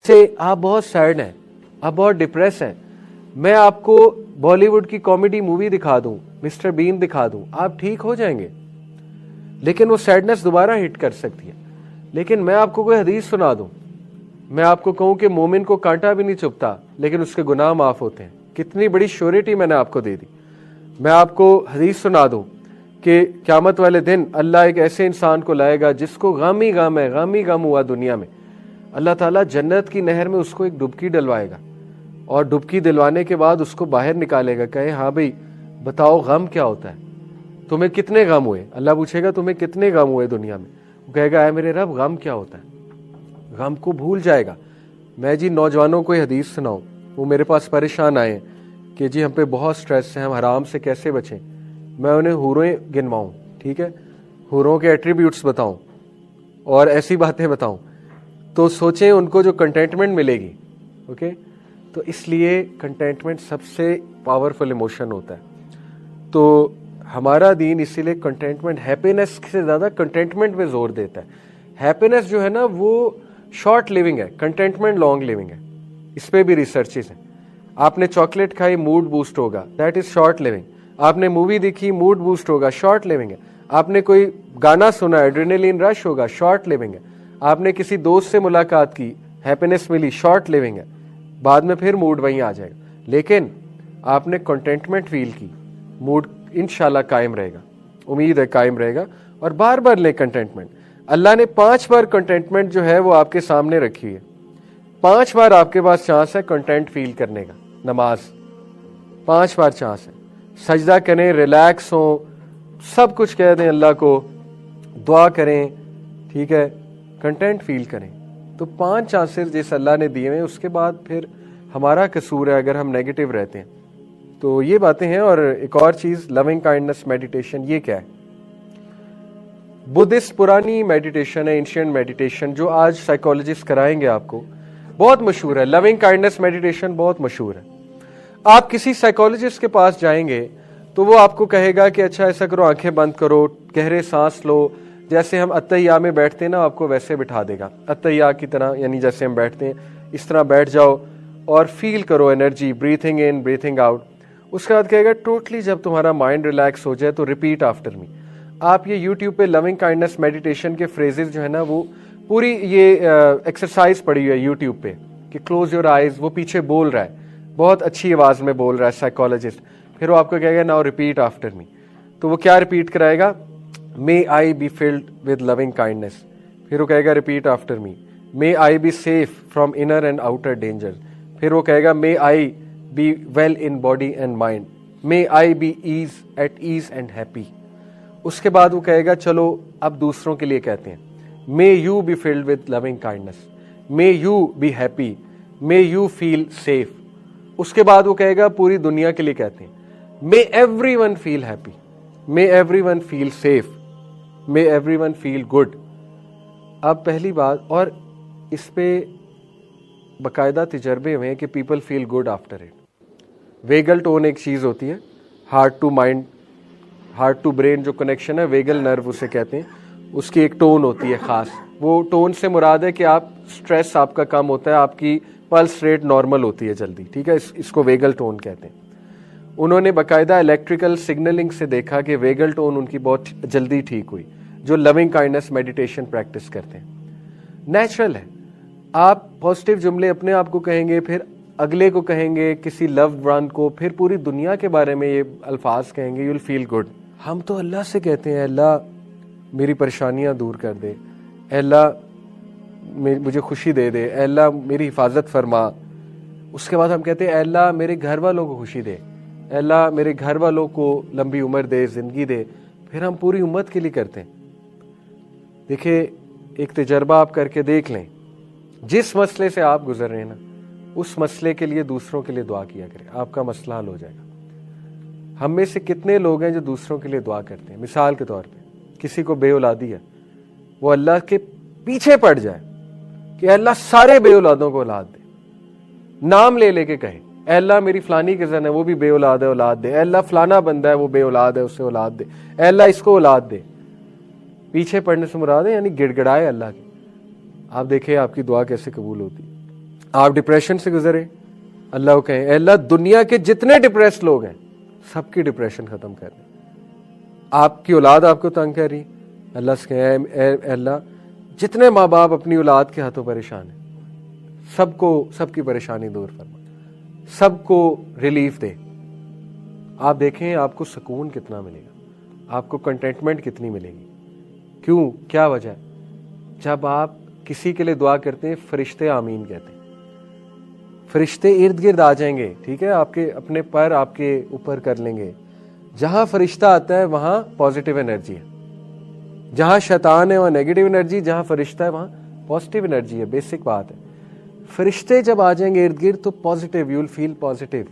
से आप बहुत सैड हैं, आप बहुत डिप्रेस हैं, मैं आपको बॉलीवुड की कॉमेडी मूवी दिखा दूं, मिस्टर बीन दिखा दूं, आप ठीक हो जाएंगे। लेकिन वो सैडनेस दोबारा हिट कर सकती है। लेकिन मैं आपको कोई हदीस सुना दूं, मैं आपको कहूं कि मोमिन को कांटा भी नहीं चुभता लेकिन उसके गुनाह माफ होते हैं, कितनी बड़ी श्योरिटी मैंने आपको दे दी। मैं आपको हदीस सुना दूं कि क़यामत वाले दिन अल्लाह एक ऐसे इंसान को लाएगा जिसको गम ही गम है, गम ही गम हुआ दुनिया में। अल्लाह ताला जन्नत की नहर में उसको एक डुबकी डलवाएगा और डुबकी दिलवाने के बाद उसको बाहर निकालेगा, कहे हाँ भाई बताओ गम क्या होता है, तुम्हें कितने गम हुए। अल्लाह पूछेगा तुम्हें कितने गम हुए दुनिया में, वो कहेगा है मेरे रब गम क्या होता है, गम को भूल जाएगा। मैं जी नौजवानों को हदीस सुनाऊं, वो मेरे पास परेशान आए कि जी हम पे बहुत स्ट्रेस है, हम हराम से कैसे बचें। मैं उन्हें हुरें गिनवाऊं, ठीक है, हुरों के एट्रीब्यूट्स बताऊं और ऐसी बातें बताऊं, तो सोचें उनको जो कंटेंटमेंट मिलेगी। ओके, तो इसलिए कंटेंटमेंट सबसे पावरफुल इमोशन होता है। तो हमारा दीन इसीलिए कंटेंटमेंट, हैप्पीनेस से ज़्यादा कंटेंटमेंट पे जोर देता है। हैप्पीनेस जो है ना वो शॉर्ट लिविंग है, कंटेंटमेंट लॉन्ग लिविंग है। इस पे भी रिसर्चेस हैं। आपने चॉकलेट खाई मूड बूस्ट होगा, दैट इज शॉर्ट लिविंग। आपने मूवी देखी मूड बूस्ट होगा, शॉर्ट लिविंग है। आपने कोई गाना सुना एड्रेनलिन रश होगा, शॉर्ट लिविंग है। आपने किसी दोस्त से मुलाकात की, हैप्पीनेस मिली, शॉर्ट लिविंग है, बाद में फिर मूड वहीं आ जाएगा। लेकिन आपने कंटेंटमेंट फील की, मूड इंशाल्लाह कायम रहेगा, उम्मीद है कायम रहेगा। और बार बार ले कंटेंटमेंट। अल्लाह ने 5 बार कंटेंटमेंट जो है वो आपके सामने रखी है। 5 बार आपके पास चांस है कंटेंट फील करने का। नमाज 5 बार चांस है, सजदा करें, रिलैक्स हो, सब कुछ कह दें अल्लाह को, दुआ करें, ठीक है, कंटेंट फील करें। तो 5 चांसेस जिस अल्लाह ने दिए हैं, उसके बाद फिर हमारा कसूर है अगर हम नेगेटिव रहते हैं। तो ये बातें हैं। और एक और चीज, लविंग काइंडनेस मेडिटेशन, ये क्या है? बुद्धिस्ट पुरानी मेडिटेशन है, एंशिएंट मेडिटेशन, जो आज साइकोलॉजिस्ट कराएंगे आपको, बहुत मशहूर है। लविंग काइंडनेस मेडिटेशन बहुत मशहूर है। आप किसी साइकोलॉजिस्ट के पास जाएंगे तो वो आपको कहेगा कि अच्छा ऐसा करो, आंखें बंद करो, गहरे सांस लो, जैसे हम अत्तहिया में बैठते हैं ना, आपको वैसे बिठा देगा, अत्तहिया की तरह, यानी जैसे हम बैठते हैं इस तरह बैठ जाओ और फील करो energy, breathing in breathing out. उसके बाद कहेगा टोटली जब तुम्हारा माइंड रिलैक्स हो जाए तो रिपीट आफ्टर मी। आप ये यूट्यूब पे लविंग काइंडनेस मेडिटेशन के फ्रेजेस जो है ना, वो पूरी ये एक्सरसाइज पड़ी हुई है यूट्यूब पे कि क्लोज योर आइज, वो पीछे बोल रहा है, बहुत अच्छी आवाज में बोल रहा है साइकोलॉजिस्ट। फिर वो आपको कहेगा नाउ रिपीट आफ्टर मी। तो वो क्या रिपीट कराएगा? May I be filled with loving kindness. फिर वो कहेगा repeat after me, may I be safe from inner and outer danger. फिर वो कहेगा may I be well in body and mind, may I be at ease and happy. उसके बाद वो कहेगा चलो अब दूसरों के लिए कहते हैं, may you B filled with loving kindness, may you be happy, may you feel safe. उसके बाद वो कहेगा पूरी दुनिया के लिए कहते हैं, मे एवरीवन फील हैप्पी, मे एवरीवन फील सेफ, मे एवरीवन फील गुड। अब पहली बात, और इस पे बाकायदा तजर्बे हुए हैं कि people feel good after it. Vagal tone एक चीज होती है, heart to mind, heart to brain जो कनेक्शन है, वेगल नर्व उसे कहते हैं, उसकी एक टोन होती है खास। वो टोन से मुराद है कि आप स्ट्रेस आपका कम होता है, आपकी पल्स रेट नॉर्मल होती है जल्दी, ठीक है, इसको वेगल टोन कहते हैं। उन्होंने बाकायदा इलेक्ट्रिकल सिग्नलिंग से देखा कि वेगल टोन उनकी बहुत जल्दी ठीक हुई, जो लविंग काइंडनेस मेडिटेशन प्रैक्टिस करते हैं। नेचुरल है, आप पॉजिटिव जुमले अपने आप को कहेंगे, फिर अगले को कहेंगे, किसी लव्ड वन को, फिर पूरी दुनिया के बारे में ये अल्फाज कहेंगे, यू विल फील गुड। हम तो अल्लाह से कहते हैं अल्लाह मेरी परेशानियां दूर कर दे, अल्लाह मुझे खुशी दे दे, अल्लाह मेरी हिफाजत फरमा। उसके बाद हम कहते हैं अल्लाह मेरे घर वालों को खुशी दे, अल्लाह मेरे घर वालों को लंबी उम्र दे, जिंदगी दे। फिर हम पूरी उम्मत के लिए करते हैं। देखिए, एक तजर्बा आप करके देख लें, जिस मसले से आप गुजर रहे हैं ना, उस मसले के लिए दूसरों के लिए दुआ किया करें, आपका मसला हल हो जाएगा। हम में से कितने लोग हैं जो दूसरों के लिए दुआ करते हैं? मिसाल के तौर पे किसी को बेऔलादी है, वो अल्लाह के पीछे पड़ जाए कि अल्लाह सारे बेऔलादों को औलाद दे, नाम ले लेके कहे अल्लाह मेरी फलानी कज़न है वो भी बेऔलाद है, औलाद दे, अल्लाह फलाना बंदा है वो बेऔलाद है उसे औलाद दे, अल्लाह इसको औलाद दे। पीछे पड़ने से मुराद है यानी गिड़गिड़ाए अल्लाह की। आप देखिए आपकी दुआ कैसे कबूल होती। आप डिप्रेशन से गुजरे, अल्लाह को कहें अल्लाह दुनिया के जितने डिप्रेस लोग हैं सबकी डिप्रेशन खत्म कर दे। आपकी औलाद आपको तंग कर रही, अल्लाह से कहें अल्लाह जितने माँ बाप अपनी औलाद के हाथों परेशान हैं सबको सबकी परेशानी दूर फरमा, सबको रिलीफ दे। आप देखें आपको सुकून कितना मिलेगा, आपको कंटेंटमेंट कितनी मिलेगी। क्यों, क्या वजह? जब आप किसी के लिए दुआ करते हैं फरिश्ते आमीन कहते हैं, फरिश्ते इर्द गिर्द आ जाएंगे, ठीक है, आपके अपने पर आपके ऊपर कर लेंगे। जहां फरिश्ता आता है वहां पॉजिटिव एनर्जी है, जहां शैतान है वहां नेगेटिव एनर्जी, जहां फरिश्ता है वहां पॉजिटिव एनर्जी है। बेसिक बात है, फरिश्ते जब आ जाएंगे इर्द गिर्द तो positive, you will feel positive,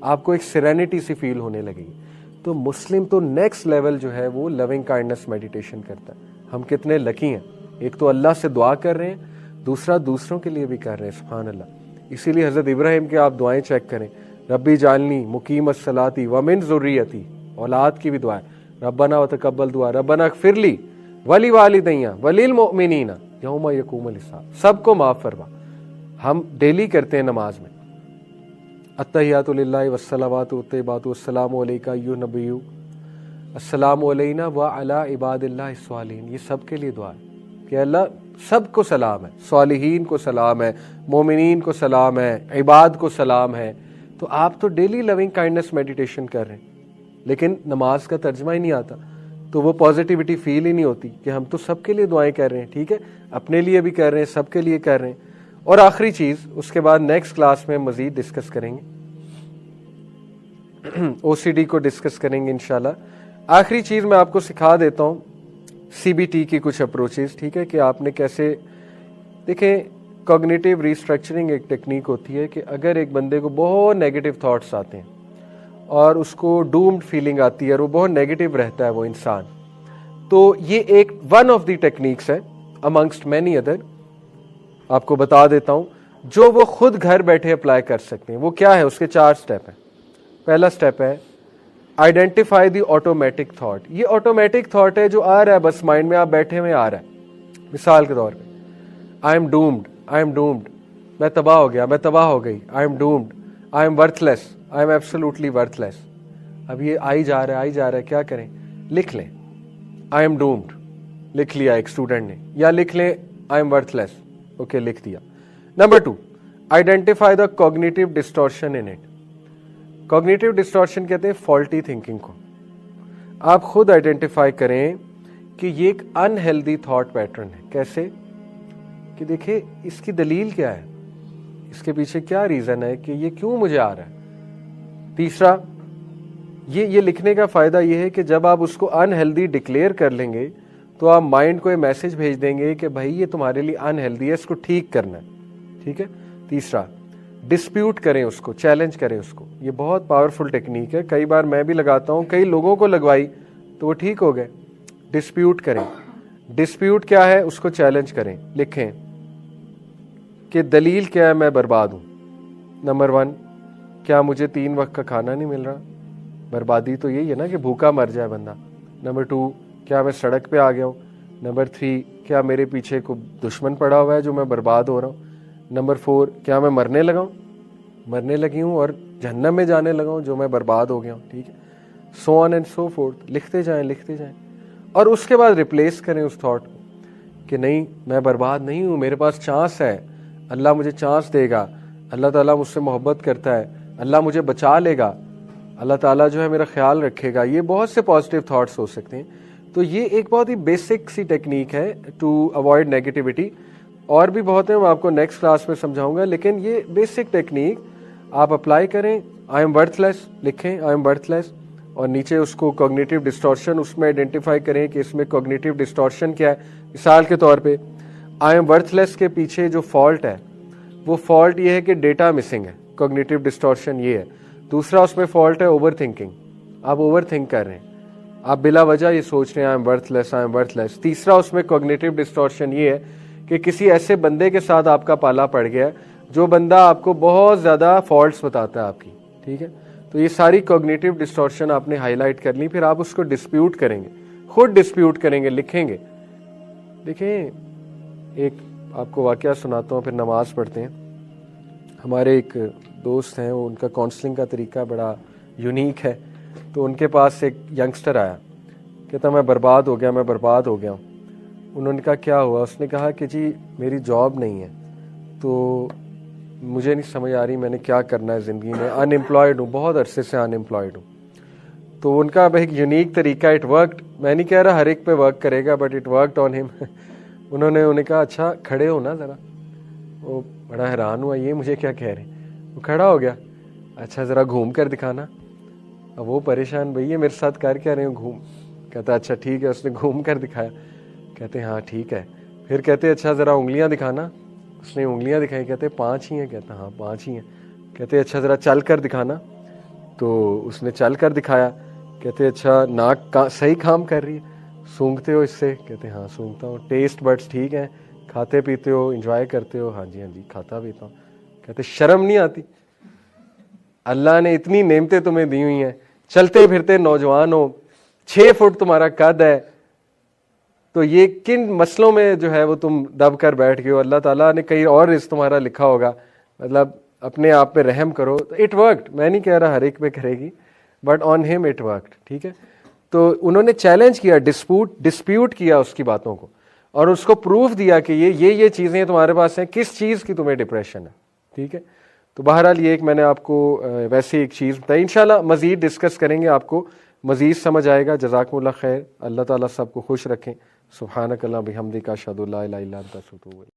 आपको एक सेरेनिटी सी फील होने लगेगी। तो मुस्लिम तो नेक्स्ट लेवल जो है वो लविंग काइंडनेस मेडिटेशन करता है। हम कितने लकी हैं, एक तो अल्लाह से दुआ कर रहे हैं, दूसरा दूसरों के लिए भी कर रहे हैं। सुभान अल्लाह। इसीलिए हजरत इब्राहिम के आप दुआएं चेक करें, रब्बी जालनी मुकीमत सलाती व मिन ज़ुर्रियती, औलाद की भी दुआ है, रब्बना व तकब्बल दुआ, रब्बना ग़फ़िरली वली वालिदैया वलिल मुमिनीना यौम यक़ूमुल हिसाब, सबको माफ फरमा। हम डेली करते हैं नमाज में अत्तहियातु लिल्लाहि वस्सलावातु वत्तय्यिबातु वस्सलामु अलैका अय्युहन नबिय्यु अस्सलामु अलैना व अला इबादिल्लाहि स्वालिहीन। ये सबके लिए दुआ है कि अल्लाह सबको सलाम है, स्वालिहीन को सलाम है, मोमिनीन को सलाम है, इबाद को सलाम है। तो आप तो डेली लविंग काइंडनेस मेडिटेशन कर रहे हैं, लेकिन नमाज का तर्जमा ही नहीं आता, तो वो पॉजिटिविटी फील ही नहीं होती कि हम तो सबके लिए दुआएं कर रहे हैं। ठीक है, अपने लिए भी कर रहे हैं, सबके लिए कर रहे हैं। और आखिरी चीज, उसके बाद नेक्स्ट क्लास में मजीद डिस्कस करेंगे, ओसीडी को डिस्कस करेंगे इंशाल्लाह। आखिरी चीज मैं आपको सिखा देता हूं सीबीटी की कुछ अप्रोचेस, ठीक है, कि आपने कैसे, देखें कॉग्निटिव रिस्ट्रक्चरिंग एक टेक्निक होती है कि अगर एक बंदे को बहुत नेगेटिव थॉट्स आते हैं और उसको डूम्ड फीलिंग आती है और वो बहुत नेगेटिव रहता है वो इंसान, तो ये एक वन ऑफ द टेक्निक्स है अमंगस्ट मैनी अदर, आपको बता देता हूं, जो वो खुद घर बैठे अप्लाई कर सकते हैं। वो क्या है, उसके 4 स्टेप हैं। पहला स्टेप है आइडेंटिफाई द ऑटोमेटिक थॉट। ये ऑटोमेटिक थॉट है जो आ रहा है बस माइंड में, आप बैठे हुए आ रहा है। मिसाल के तौर पे I am doomed, I am doomed, मैं तबाह हो गया, मैं तबाह हो गई, I am doomed, I am worthless, I am absolutely worthless. अब ये आई जा रहा है, आई जा रहा है, क्या करें? लिख लें आई एम डूम्ड, लिख लिया एक स्टूडेंट ने, या लिख लें आई एम वर्थलेस, ओके लिख दिया। Number 2, identify the cognitive distortion in it. Cognitive distortion कहते हैं फॉल्टी थिंकिंग को। आप खुद आइडेंटिफाई करें कि ये एक अनहेल्दी थॉट पैटर्न है। कैसे? कि देखिए इसकी दलील क्या है, इसके पीछे क्या रीजन है कि ये क्यों मुझे आ रहा है। तीसरा, ये लिखने का फायदा ये है कि जब आप उसको अनहेल्दी डिक्लेयर कर लेंगे तो आप माइंड को ये मैसेज भेज देंगे कि भाई ये तुम्हारे लिए अनहेल्दी है, इसको ठीक करना है। ठीक है। तीसरा, डिस्प्यूट करें उसको, चैलेंज करें उसको। ये बहुत पावरफुल टेक्निक है, कई बार मैं भी लगाता हूं, कई लोगों को लगवाई तो वो ठीक हो गए। डिस्प्यूट करें। डिस्प्यूट क्या है, उसको चैलेंज करें। लिखें कि दलील क्या है मैं बर्बाद हूं। नंबर 1, क्या मुझे 3 वक्त का खाना नहीं मिल रहा? बर्बादी तो यही है ना कि भूखा मर जाए बंदा। नंबर 2, क्या मैं सड़क पे आ गया हूं? नंबर 3, क्या मेरे पीछे को दुश्मन पड़ा हुआ है जो मैं बर्बाद हो रहा हूं? नंबर 4, क्या मैं मरने लगा हूं, मरने लगी हूं और जहन्नम में जाने लगा हूं जो मैं बर्बाद हो गया हूं। ठीक है, so on and so fourth. लिखते जाएं, लिखते जाएं, और उसके बाद रिप्लेस करें उस थॉट को कि नहीं, मैं बर्बाद नहीं हूं, मेरे पास चांस है, अल्लाह मुझे चांस देगा, अल्लाह ताला मुझसे मोहब्बत करता है, अल्लाह मुझे बचा लेगा, अल्लाह ताला जो है मेरा ख्याल रखेगा। ये बहुत से पॉजिटिव थॉट्स हो सकते हैं। तो ये एक बहुत ही बेसिक सी टेक्निक है टू अवॉइड नेगेटिविटी। और भी बहुत है, मैं आपको नेक्स्ट क्लास में समझाऊंगा, लेकिन ये बेसिक टेक्निक आप अप्लाई करें। आई एम वर्थलेस लिखें, आई एम वर्थलेस, और नीचे उसको कॉग्निटिव डिस्टॉर्शन उसमें आइडेंटिफाई करें कि इसमें कॉग्निटिव डिस्टॉर्शन क्या है। मिसाल के तौर पे आई एम वर्थलेस के पीछे जो फॉल्ट है वो फॉल्ट ये है कि डेटा मिसिंग है, कॉग्निटिव डिस्टॉर्शन ये है। दूसरा उसमें फॉल्ट है ओवर थिंकिंग, आप ओवर थिंक कर रहे हैं, आप बिला वजह ये सोच रहे हैं I am worthless, I am worthless. तीसरा उसमें कॉग्निटिव डिस्टॉर्शन ये है कि किसी ऐसे बंदे के साथ आपका पाला पड़ गया है जो बंदा आपको बहुत ज्यादा फॉल्ट्स बताता है आपकी। ठीक है, तो ये सारी कॉग्निटिव डिस्टॉर्शन आपने हाईलाइट कर ली, फिर आप उसको डिस्प्यूट करेंगे, खुद डिस्प्यूट करेंगे, लिखेंगे। देखें, एक आपको वाकया सुनाता हूँ, फिर नमाज पढ़ते हैं। हमारे एक दोस्त हैं, उनका काउंसलिंग का तरीका बड़ा यूनिक है। तो उनके पास एक यंगस्टर आया, कहता मैं बर्बाद हो गया, मैं बर्बाद हो गया हूँ। उन्होंने कहा क्या हुआ? उसने कहा कि जी मेरी जॉब नहीं है, तो मुझे नहीं समझ आ रही मैंने क्या करना है ज़िंदगी में, अनएम्प्लॉयड हूँ, बहुत अरसे से अनएम्प्लॉयड हूँ। तो उनका अब एक यूनिक तरीका, इट वर्कड, मैं नहीं कह रहा हर एक पे वर्क करेगा, but it worked on him. उन्होंने कहा अच्छा खड़े हो ना ज़रा। वो बड़ा हैरान हुआ, ये मुझे क्या कह रहे हैं। वो खड़ा हो गया, अच्छा ज़रा घूम कर दिखाना। अब वो परेशान, भैया मेरे साथ कर क्या रहे हो, घूम। कहता अच्छा ठीक है, उसने घूम कर दिखाया। कहते हाँ ठीक है। फिर कहते अच्छा ज़रा उंगलियां दिखाना। उसने उंगलियां दिखाई, कहते 5 ही हैं। कहता हाँ 5 ही हैं। कहते अच्छा ज़रा चल कर दिखाना। तो उसने चल कर दिखाया। कहते अच्छा नाक का सही काम कर रही है, सूंघते हो इससे? कहते हाँ सूंघता हूँ। टेस्ट बड्स ठीक हैं, खाते पीते हो, एंजॉय करते हो? हाँ जी खाता पीता हूँ। कहते शर्म नहीं आती? अल्लाह ने इतनी नेमतें तुम्हें दी हुई हैं, चलते फिरते नौजवान हो, 6 फुट तुम्हारा कद है, तो ये किन मसलों में जो है वो तुम दब कर बैठ गए हो? अल्लाह ताला ने कहीं और रिस्क तुम्हारा लिखा होगा। मतलब अपने आप पे रहम करो। तो इट वर्कड, मैं नहीं कह रहा हर एक पे करेगी, but on him it worked. ठीक है, तो उन्होंने चैलेंज किया, डिस्प्यूट किया उसकी बातों को, और उसको प्रूफ दिया कि ये चीज़ें तुम्हारे पास हैं, किस चीज़ की तुम्हें डिप्रेशन है। ठीक है, तो बहरहाल ये एक मैंने आपको वैसे एक चीज़ बताई। इंशाल्लाह मज़ीद डिस्कस करेंगे, आपको मज़ीद समझ आएगा। जज़ाकुमुल्लाह खैर, अल्लाह ताला सबको खुश रखें। सुब्हानक अल्लाहुम्मा बिहम्दिका अशहदु अल्ला इलाहा इल्ला अंता अस्तगफिरुका।